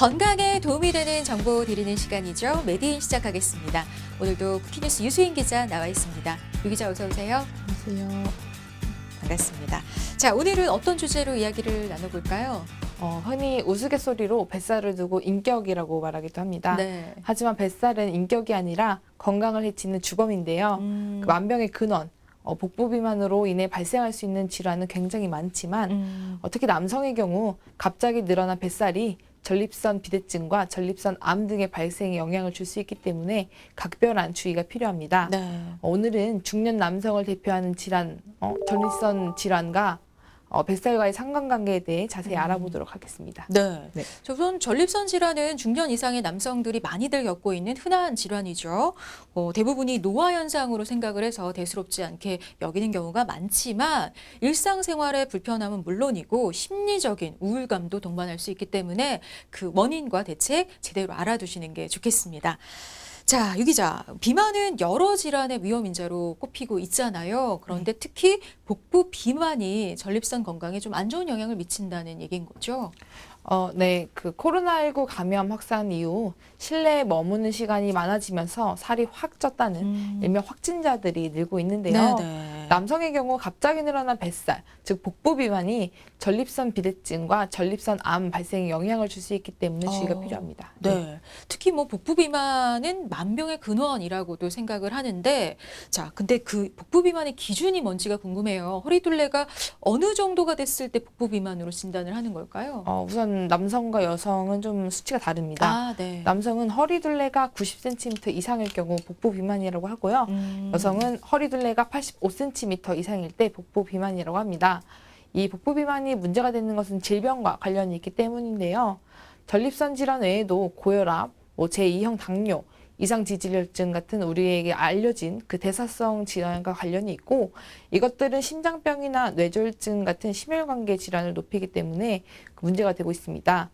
건강에 도움이 되는 정보 드리는 시간이죠. 메디인 시작하겠습니다. 오늘도 쿠키뉴스 유수인 기자 나와 있습니다. 유 기자 어서 오세요. 안녕하세요. 반갑습니다. 자, 오늘은 어떤 주제로 이야기를 나눠볼까요? 흔히 우스갯소리로 뱃살을 두고 인격이라고 말하기도 합니다. 네. 하지만 뱃살은 인격이 아니라 건강을 해치는 주범인데요. 그 만병의 근원, 복부 비만으로 인해 발생할 수 있는 질환은 굉장히 많지만 특히 남성의 경우 갑자기 늘어난 뱃살이 전립선 비대증과 전립선 암 등의 발생에 영향을 줄 수 있기 때문에 각별한 주의가 필요합니다. 네. 오늘은 중년 남성을 대표하는 질환, 전립선 질환과 뱃살과의 상관관계에 대해 자세히 알아보도록 하겠습니다. 네. 네. 우선 전립선 질환은 중년 이상의 남성들이 많이들 겪고 있는 흔한 질환이죠. 대부분이 노화 현상으로 생각을 해서 대수롭지 않게 여기는 경우가 많지만 일상생활의 불편함은 물론이고 심리적인 우울감도 동반할 수 있기 때문에 그 원인과 대책 제대로 알아두시는 게 좋겠습니다. 자, 유 기자, 비만은 여러 질환의 위험 인자로 꼽히고 있잖아요. 그런데 특히 복부 비만이 전립선 건강에 좀 안 좋은 영향을 미친다는 얘기인 거죠? 네, 그 코로나19 감염 확산 이후 실내에 머무는 시간이 많아지면서 살이 확 쪘다는 일명 확진자들이 늘고 있는데요. 네네. 남성의 경우 갑자기 늘어난 뱃살, 즉 복부 비만이 전립선 비대증과 전립선 암 발생에 영향을 줄 수 있기 때문에 주의가 필요합니다. 네. 특히 뭐 복부 비만은 만병의 근원이라고도 생각을 하는데, 자, 근데 그 복부 비만의 기준이 뭔지가 궁금해요. 허리둘레가 어느 정도가 됐을 때 복부 비만으로 진단을 하는 걸까요? 우선 남성과 여성은 좀 수치가 다릅니다. 아, 네. 남성은 허리둘레가 90cm 이상일 경우 복부 비만이라고 하고요. 여성은 허리둘레가 85cm 이상일 때 복부 비만이라고 합니다. 이 복부 비만이 문제가 되는 것은 질병과 관련이 있기 때문인데요. 전립선 질환 외에도 고혈압, 제2형 당뇨, 이상지질혈증 같은 우리에게 알려진 그 대사성 질환과 관련이 있고, 이것들은 심장병이나 뇌졸중 같은 심혈관계 질환을 높이기 때문에 문제가 되고 있습니다.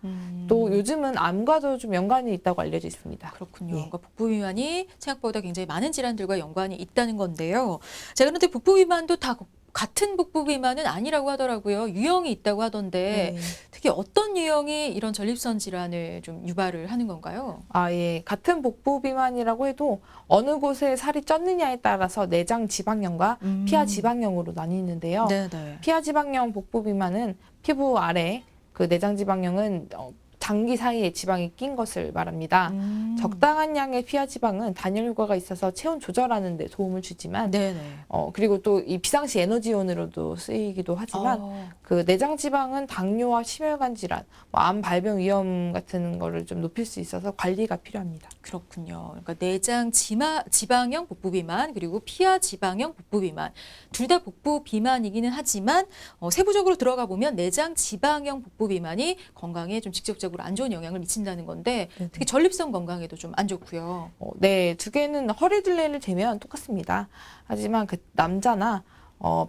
또 요즘은 암과도 좀 연관이 있다고 알려져 있습니다. 그렇군요. 예. 그러니까 복부 비만이 생각보다 굉장히 많은 질환들과 연관이 있다는 건데요. 자, 그런데 복부 비만도 다 같은 복부 비만은 아니라고 하더라고요. 유형이 있다고 하던데 네. 특히 어떤 유형이 이런 전립선 질환을 좀 유발을 하는 건가요? 예. 같은 복부 비만이라고 해도 어느 곳에 살이 쪘느냐에 따라서 내장 지방염과 피하 지방염으로 나뉘는데요. 네네. 피하 지방염 복부 비만은 피부 아래 그 내장 지방염은 장기 사이에 지방이 낀 것을 말합니다. 적당한 양의 피하 지방은 단열 효과가 있어서 체온 조절하는 데 도움을 주지만 네네. 그리고 또 이 비상시 에너지원으로도 쓰이기도 하지만 그 내장 지방은 당뇨와 심혈관 질환, 암 발병 위험 같은 거를 좀 높일 수 있어서 관리가 필요합니다. 그렇군요. 그러니까 내장 지방형 복부 비만 그리고 피하 지방형 복부 비만 둘 다 복부 비만이기는 하지만 세부적으로 들어가 보면 내장 지방형 복부 비만이 건강에 좀 직접적으로 안 좋은 영향을 미친다는 건데 특히 전립선 건강에도 좀 안 좋고요. 네, 두 개는 허리둘레를 재면 똑같습니다. 하지만 그 남자나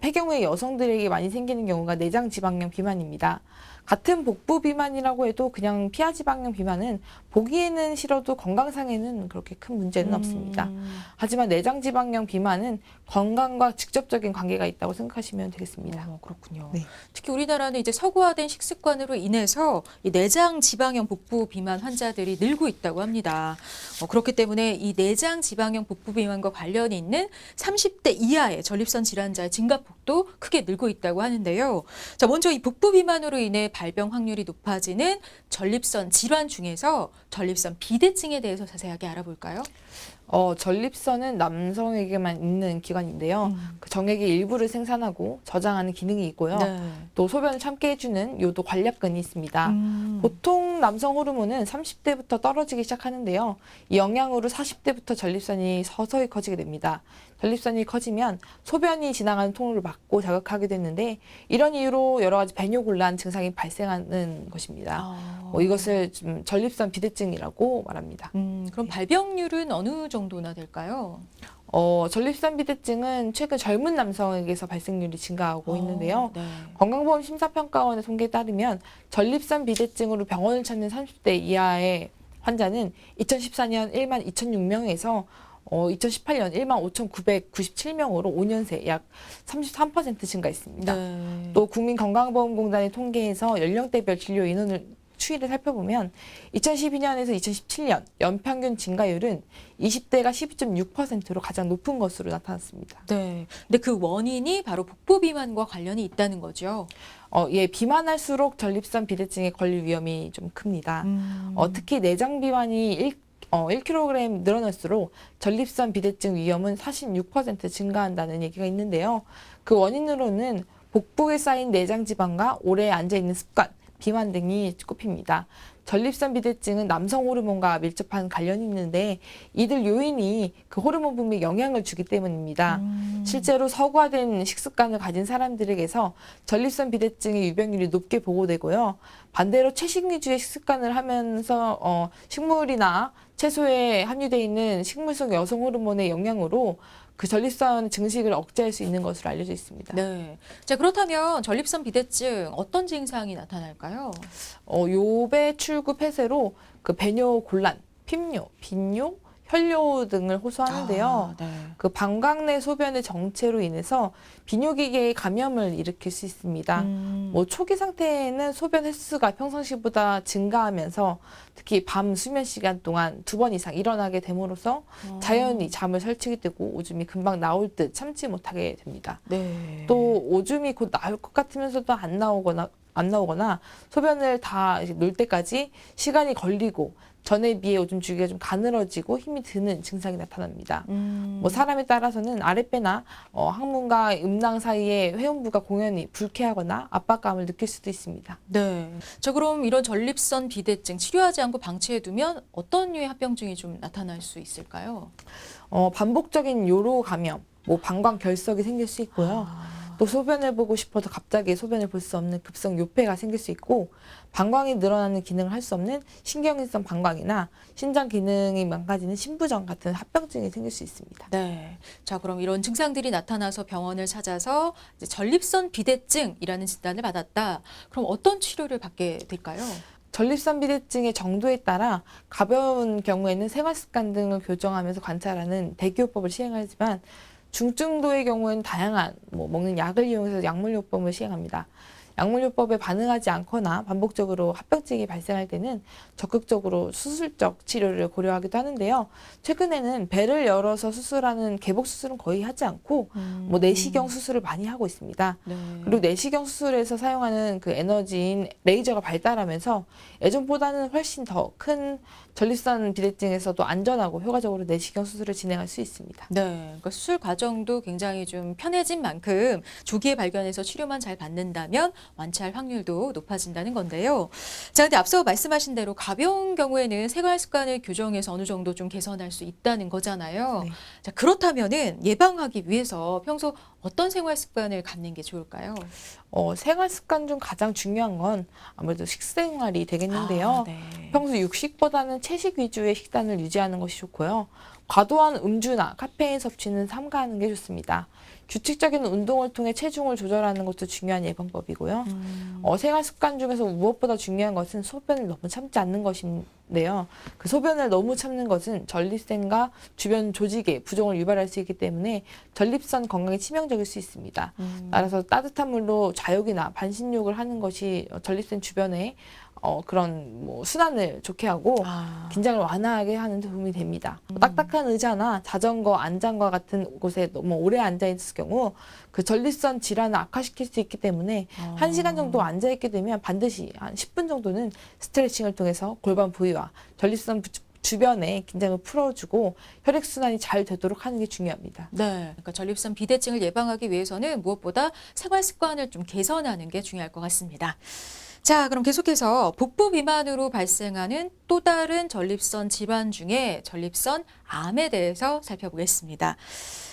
폐경후의 여성들에게 많이 생기는 경우가 내장 지방염 비만입니다. 같은 복부 비만이라고 해도 그냥 피하 지방염 비만은 보기에는 싫어도 건강상에는 그렇게 큰 문제는 없습니다. 하지만 내장 지방염 비만은 건강과 직접적인 관계가 있다고 생각하시면 되겠습니다. 그렇군요. 네. 특히 우리나라는 이제 서구화된 식습관으로 인해서 이 내장 지방형 복부 비만 환자들이 늘고 있다고 합니다. 그렇기 때문에 이 내장 지방형 복부 비만과 관련이 있는 30대 이하의 전립선 질환자의 증가폭도 크게 늘고 있다고 하는데요. 자, 먼저 이 복부 비만으로 인해 발병 확률이 높아지는 전립선 질환 중에서 전립선 비대증에 대해서 자세하게 알아볼까요? 전립선은 남성에게만 있는 기관인데요. 그 정액의 일부를 생산하고 저장하는 기능이 있고요. 네. 또 소변을 참게 해주는 요도 관략근이 있습니다. 보통 남성 호르몬은 30대부터 떨어지기 시작하는데요. 이 영향으로 40대부터 전립선이 서서히 커지게 됩니다. 전립선이 커지면 소변이 지나가는 통로를 막고 자극하게 되는데 이런 이유로 여러 가지 배뇨곤란 증상이 발생하는 것입니다. 이것을 좀 전립선 비대증이라고 말합니다. 그럼 발병률은 어느 정도나 될까요? 전립선 비대증은 최근 젊은 남성에게서 발생률이 증가하고 있는데요. 네. 건강보험 심사평가원의 통계에 따르면 전립선 비대증으로 병원을 찾는 30대 이하의 환자는 2014년 1만 2,006명에서 2018년 1만 5,997명으로 5년 새 약 33% 증가했습니다. 네. 또 국민건강보험공단의 통계에서 연령대별 진료 인원을 추이를 살펴보면 2012년에서 2017년 연평균 증가율은 20대가 12.6%로 가장 높은 것으로 나타났습니다. 네. 근데 그 원인이 바로 복부 비만과 관련이 있다는 거죠. 예, 비만할수록 전립선 비대증에 걸릴 위험이 좀 큽니다. 특히 내장 비만이 1kg 늘어날수록 전립선 비대증 위험은 46% 증가한다는 얘기가 있는데요. 그 원인으로는 복부에 쌓인 내장 지방과 오래 앉아있는 습관, 비만 등이 꼽힙니다. 전립선 비대증은 남성 호르몬과 밀접한 관련이 있는데 이들 요인이 그 호르몬 분비에 영향을 주기 때문입니다. 실제로 서구화된 식습관을 가진 사람들에게서 전립선 비대증의 유병률이 높게 보고되고요. 반대로 채식 위주의 식습관을 하면서 식물이나 채소에 함유되어 있는 식물성 여성 호르몬의 영향으로 그 전립선 증식을 억제할 수 있는 것으로 알려져 있습니다. 네. 자, 그렇다면 전립선 비대증 어떤 증상이 나타날까요? 요배, 출구, 폐쇄로 그 배뇨 곤란, 핍뇨, 빈뇨, 혈뇨 등을 호소하는데요. 네. 그 방광 내 소변의 정체로 인해서 비뇨기계의 감염을 일으킬 수 있습니다. 초기 상태에는 소변 횟수가 평상시보다 증가하면서 특히 밤 수면 시간 동안 2번 이상 일어나게 됨으로써 자연히 잠을 설치게 되고 오줌이 금방 나올 듯 참지 못하게 됩니다. 네. 또 오줌이 곧 나올 것 같으면서도 안 나오거나 소변을 다 놓을 때까지 시간이 걸리고 전에 비해 오줌 주기가 좀 가늘어지고 힘이 드는 증상이 나타납니다. 사람에 따라서는 아랫배나 항문과 음낭 사이에 회음부가 공연히 불쾌하거나 압박감을 느낄 수도 있습니다. 네. 자, 그럼 이런 전립선 비대증 치료하지 않고 방치해두면 어떤 류의 합병증이 좀 나타날 수 있을까요? 반복적인 요로 감염, 방광 결석이 생길 수 있고요. 또 소변을 보고 싶어도 갑자기 소변을 볼 수 없는 급성 요폐가 생길 수 있고 방광이 늘어나는 기능을 할 수 없는 신경인성 방광이나 신장 기능이 망가지는 신부전 같은 합병증이 생길 수 있습니다. 네. 자, 그럼 이런 증상들이 나타나서 병원을 찾아서 이제 전립선 비대증이라는 진단을 받았다. 그럼 어떤 치료를 받게 될까요? 전립선 비대증의 정도에 따라 가벼운 경우에는 생활습관 등을 교정하면서 관찰하는 대기요법을 시행하지만 중증도의 경우에는 다양한 먹는 약을 이용해서 약물요법을 시행합니다. 약물요법에 반응하지 않거나 반복적으로 합병증이 발생할 때는 적극적으로 수술적 치료를 고려하기도 하는데요. 최근에는 배를 열어서 수술하는 개복 수술은 거의 하지 않고 내시경 수술을 많이 하고 있습니다. 네. 그리고 내시경 수술에서 사용하는 그 에너지인 레이저가 발달하면서 예전보다는 훨씬 더 큰 전립선 비대증에서도 안전하고 효과적으로 내시경 수술을 진행할 수 있습니다. 네. 그러니까 수술 과정도 굉장히 좀 편해진 만큼 조기에 발견해서 치료만 잘 받는다면 완치할 확률도 높아진다는 건데요. 자, 근데 앞서 말씀하신 대로 가벼운 경우에는 생활 습관을 교정해서 어느 정도 좀 개선할 수 있다는 거잖아요. 네. 자, 그렇다면은 예방하기 위해서 평소 어떤 생활 습관을 갖는 게 좋을까요? 생활 습관 중 가장 중요한 건 아무래도 식생활이 되겠는데요. 네. 평소 육식보다는 채식 위주의 식단을 유지하는 것이 좋고요. 과도한 음주나 카페인 섭취는 삼가하는 게 좋습니다. 규칙적인 운동을 통해 체중을 조절하는 것도 중요한 예방법이고요. 생활 습관 중에서 무엇보다 중요한 것은 소변을 너무 참지 않는 것인데요. 그 소변을 너무 참는 것은 전립腺과 주변 조직에 부종을 유발할 수 있기 때문에 전립선 건강에 치명적일 수 있습니다. 따라서 따뜻한 물로 좌욕이나 반신욕을 하는 것이 전립腺 주변에 그런 순환을 좋게 하고 긴장을 완화하게 하는 데 도움이 됩니다. 딱딱한 의자나 자전거 안장과 같은 곳에 너무 오래 앉아 있을 경우 그 전립선 질환을 악화시킬 수 있기 때문에 1시간 정도 앉아 있게 되면 반드시 한 10분 정도는 스트레칭을 통해서 골반 부위와 전립선 주변에 긴장을 풀어주고 혈액순환이 잘 되도록 하는 게 중요합니다. 네. 그러니까 전립선 비대증을 예방하기 위해서는 무엇보다 생활 습관을 좀 개선하는 게 중요할 것 같습니다. 자, 그럼 계속해서 복부 비만으로 발생하는 또 다른 전립선 질환 중에 전립선 암에 대해서 살펴보겠습니다.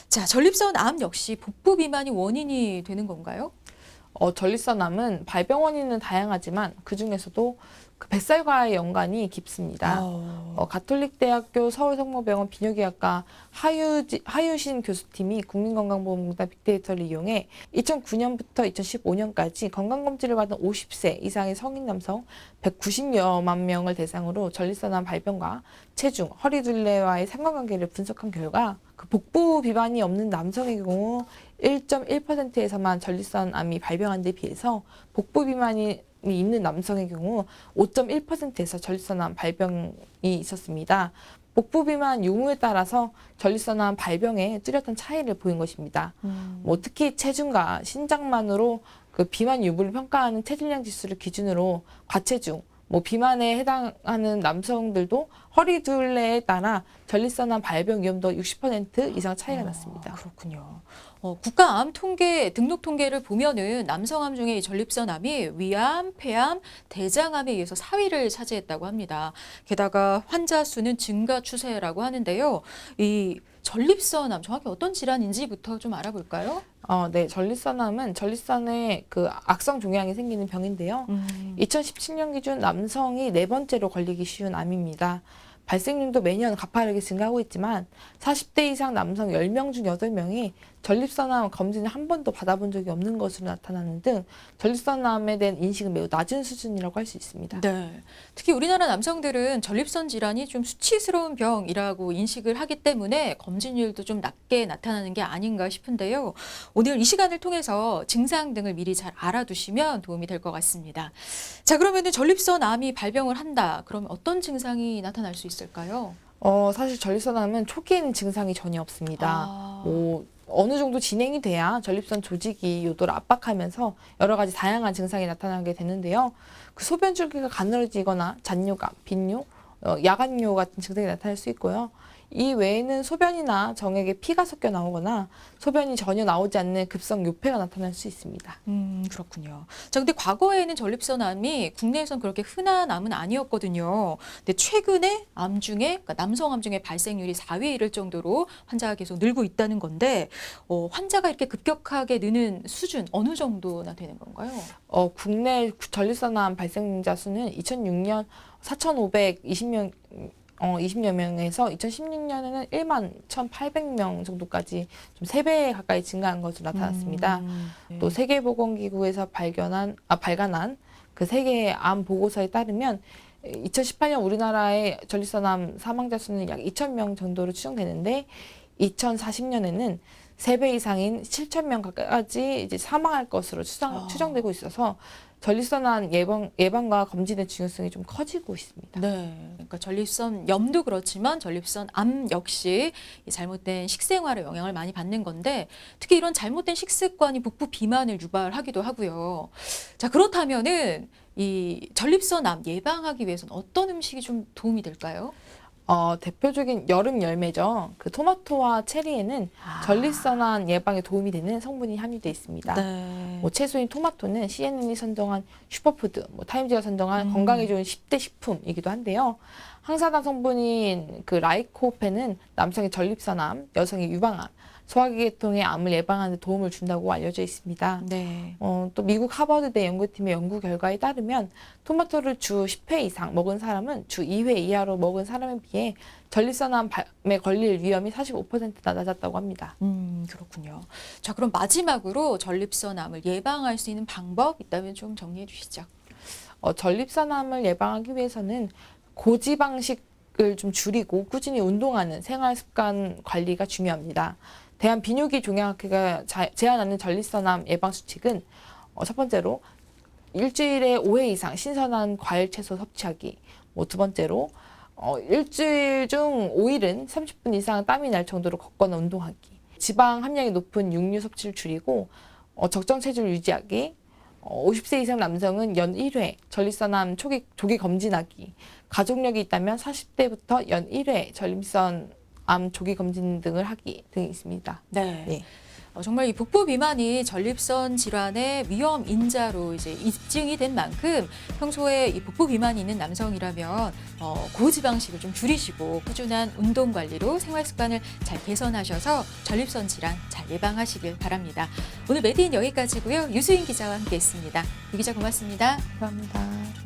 자, 전립선 암 역시 복부 비만이 원인이 되는 건가요? 전립선 암은 발병 원인은 다양하지만 그 중에서도 그 뱃살과의 연관이 깊습니다. 가톨릭대학교 서울성모병원 비뇨기학과 하유신 교수팀이 국민건강보험공단 빅데이터를 이용해 2009년부터 2015년까지 건강검진을 받은 50세 이상의 성인 남성 190여만 명을 대상으로 전립선암 발병과 체중, 허리둘레와의 상관관계를 분석한 결과 그 복부 비만이 없는 남성의 경우 1.1%에서만 전립선암이 발병한 데 비해서 복부 비만이 있는 남성의 경우 5.1%에서 전립선암 발병이 있었습니다. 복부 비만 유무에 따라서 전립선암 발병에 뚜렷한 차이를 보인 것입니다. 뭐 특히 체중과 신장만으로 그 비만 유무를 평가하는 체질량 지수를 기준으로 과체중, 뭐 비만에 해당하는 남성들도 허리 둘레에 따라 전립선암 발병 위험도 60% 이상 차이가 났습니다. 그렇군요. 국가암 통계 등록 통계를 보면은 남성암 중에 이 전립선암이 위암, 폐암, 대장암에 의해서 4위를 차지했다고 합니다. 게다가 환자 수는 증가 추세라고 하는데요. 이 전립선암 정확히 어떤 질환인지부터 좀 알아볼까요? 네, 전립선암은 전립선에 그 악성 종양이 생기는 병인데요. 2017년 기준 남성이 4번째로 걸리기 쉬운 암입니다. 발생률도 매년 가파르게 증가하고 있지만 40대 이상 남성 10명 중 8명이 전립선암 검진을 한 번도 받아본 적이 없는 것으로 나타나는 등 전립선암에 대한 인식은 매우 낮은 수준이라고 할 수 있습니다. 네. 특히 우리나라 남성들은 전립선 질환이 좀 수치스러운 병이라고 인식을 하기 때문에 검진율도 좀 낮게 나타나는 게 아닌가 싶은데요. 오늘 이 시간을 통해서 증상 등을 미리 잘 알아두시면 도움이 될 것 같습니다. 자, 그러면은 전립선암이 발병을 한다. 그러면 어떤 증상이 나타날 수 있을까요? 사실 전립선암은 초기에는 증상이 전혀 없습니다. 어느 정도 진행이 돼야 전립선 조직이 요도를 압박하면서 여러 가지 다양한 증상이 나타나게 되는데요. 그 소변 줄기가 가늘어지거나 잔뇨감, 빈뇨, 야간뇨 같은 증상이 나타날 수 있고요. 이 외에는 소변이나 정액에 피가 섞여 나오거나 소변이 전혀 나오지 않는 급성 요폐가 나타날 수 있습니다. 그렇군요. 자, 근데 과거에는 전립선암이 국내에선 그렇게 흔한 암은 아니었거든요. 근데 최근에 암 중에, 그러니까 남성암 중에 발생률이 4위에 이를 정도로 환자가 계속 늘고 있다는 건데, 환자가 이렇게 급격하게 느는 수준 어느 정도나 되는 건가요? 국내 전립선암 발생자 수는 2006년 4,520명 20여 명에서 2016년에는 1만 1,800명 정도까지 좀 3배 가까이 증가한 것으로 나타났습니다. 네. 또 세계보건기구에서 발간한 그 세계 암 보고서에 따르면 2018년 우리나라의 전립선암 사망자 수는 약 2,000명 정도로 추정되는데 2040년에는 3배 이상인 7,000명까지 이제 사망할 것으로 추정되고 있어서 전립선암 예방과 검진의 중요성이 좀 커지고 있습니다. 네, 그러니까 전립선염도 그렇지만 전립선암 역시 이 잘못된 식생활의 영향을 많이 받는 건데 특히 이런 잘못된 식습관이 복부 비만을 유발하기도 하고요. 자, 그렇다면은 이 전립선암 예방하기 위해서는 어떤 음식이 좀 도움이 될까요? 대표적인 여름 열매죠. 그 토마토와 체리에는 전립선암 예방에 도움이 되는 성분이 함유되어 있습니다. 네. 뭐 채소인 토마토는 CNN이 선정한 슈퍼푸드, 타임즈가 선정한 건강에 좋은 10대 식품이기도 한데요. 항산화 성분인 그 라이코펜은 남성의 전립선암, 여성의 유방암, 소화기계통의 암을 예방하는 데 도움을 준다고 알려져 있습니다. 네. 또 미국 하버드대 연구팀의 연구 결과에 따르면 토마토를 주 10회 이상 먹은 사람은 주 2회 이하로 먹은 사람에 비해 전립선암에 걸릴 위험이 45%나 낮았다고 합니다. 그렇군요. 자, 그럼 마지막으로 전립선암을 예방할 수 있는 방법 있다면 좀 정리해 주시죠. 전립선암을 예방하기 위해서는 고지방식을 좀 줄이고 꾸준히 운동하는 생활 습관 관리가 중요합니다. 대한비뇨기 종양학회가 제안하는 전립선암 예방 수칙은 첫 번째로 일주일에 5회 이상 신선한 과일 채소 섭취하기. 두 번째로 일주일 중 5일은 30분 이상 땀이 날 정도로 걷거나 운동하기. 지방 함량이 높은 육류 섭취를 줄이고 적정 체중을 유지하기. 50세 이상 남성은 연 1회 전립선암 조기 검진하기. 가족력이 있다면 40대부터 연 1회 전립선암 조기 검진 등을 하기 등이 있습니다. 네. 네. 정말 이 복부 비만이 전립선 질환의 위험 인자로 이제 입증이 된 만큼 평소에 이 복부 비만이 있는 남성이라면 고지방식을 좀 줄이시고 꾸준한 운동 관리로 생활 습관을 잘 개선하셔서 전립선 질환 잘 예방하시길 바랍니다. 오늘 메디인 여기까지고요. 유수인 기자와 함께했습니다. 유 기자 고맙습니다. 감사합니다.